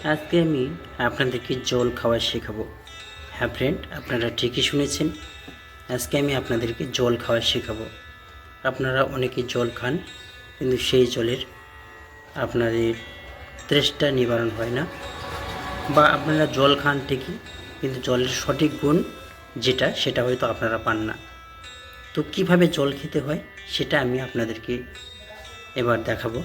আজকে আমি আপনাদেরকে জল খাওয়া শেখাবো। হ্যাঁ ফ্রেন্ড, আপনারা ঠিকই শুনেছেন। আজকে আমি আপনাদেরকে জল খাওয়া শেখাবো। আপনারা অনেকে জল খান, কিন্তু সেই জলের আপনাদের তেষ্টা নিবারণ হয় না, বা আপনারা জল খান ঠিকই, কিন্তু জলের সঠিক গুণ যেটা সেটা হয়তো আপনারা পান না। তো কিভাবে জল খেতে হয় সেটা আমি আপনাদেরকে এবার দেখাবো।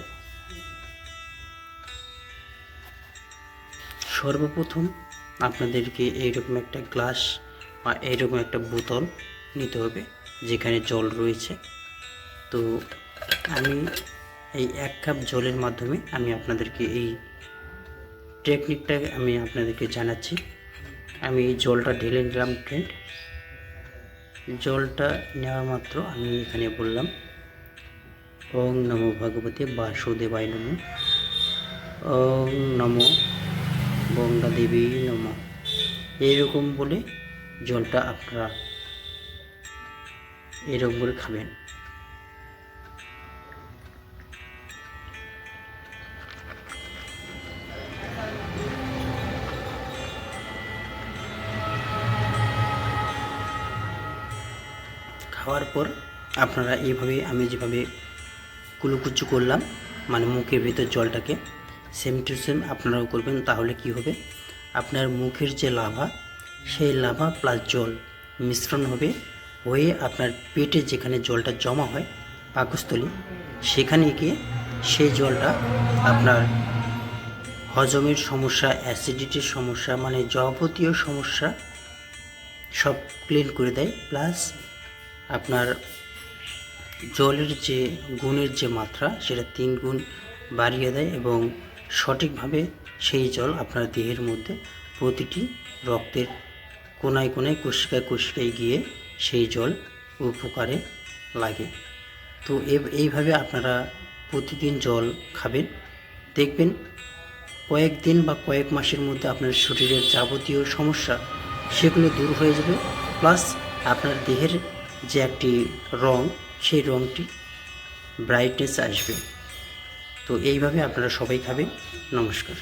সর্বপ্রথম আপনাদেরকে এইরকম একটা গ্লাস বা এইরকম একটা বোতল নিতে হবে যেখানে জল রয়েছে। তো আমি এই 1 কাপ জলের মাধ্যমে আমি আপনাদেরকে এই টেকনিকটা আমি আপনাদেরকে জানাচ্ছি। আমি এই জলটা ঢেলে নিলাম ফ্রেন্ড। জলটা নেওয়া মাত্র আমি এখানে বললাম ওং নমো ভগবতে বাসুদেবায় নমঃ, ওং নমো গঙ্গা দেবী নমঃ, এইরকম বলে জলটা আপনারা এরকম করে খাবেন। খাওয়ার পর আপনারা এইভাবে আমি যেভাবে কুলুকুচু করলাম, মানে মুখের ভিতর জলটাকে সেম টু সেম আপনারাও করবেন। তাহলে কি হবে, আপনার মুখের যে লাভা, সেই লাভা প্লাস জল মিশ্রণ হবে, হয়ে আপনার পেটে যেখানে জলটা জমা হয় পাকস্থলী, সেখানে গিয়ে সেই জলটা আপনার হজমের সমস্যা, অ্যাসিডিটির সমস্যা, মানে যাবতীয় সমস্যা সব ক্লিন করে দেয়। প্লাস আপনার জলের যে গুণের যে মাত্রা সেটা 3 গুণ বাড়িয়ে দেয়, এবং সঠিকভাবে সেই জল আপনার দেহের মধ্যে প্রতিটি রক্তের কোনায় কোনায় কোশিকায় কোশিকায় গিয়ে সেই জল উপকারে লাগে। তো এইভাবে আপনারা প্রতিদিন জল খাবেন, দেখবেন কয়েকদিন বা কয়েক মাসের মধ্যে আপনার শরীরের যাবতীয় সমস্যা সেগুলো দূর হয়ে যাবে। প্লাস আপনার দেহের যে একটি রং, সেই রংটি ব্রাইটনেস আসবে। তো এইভাবে আপনারা সবাই খাবেন। নমস্কার।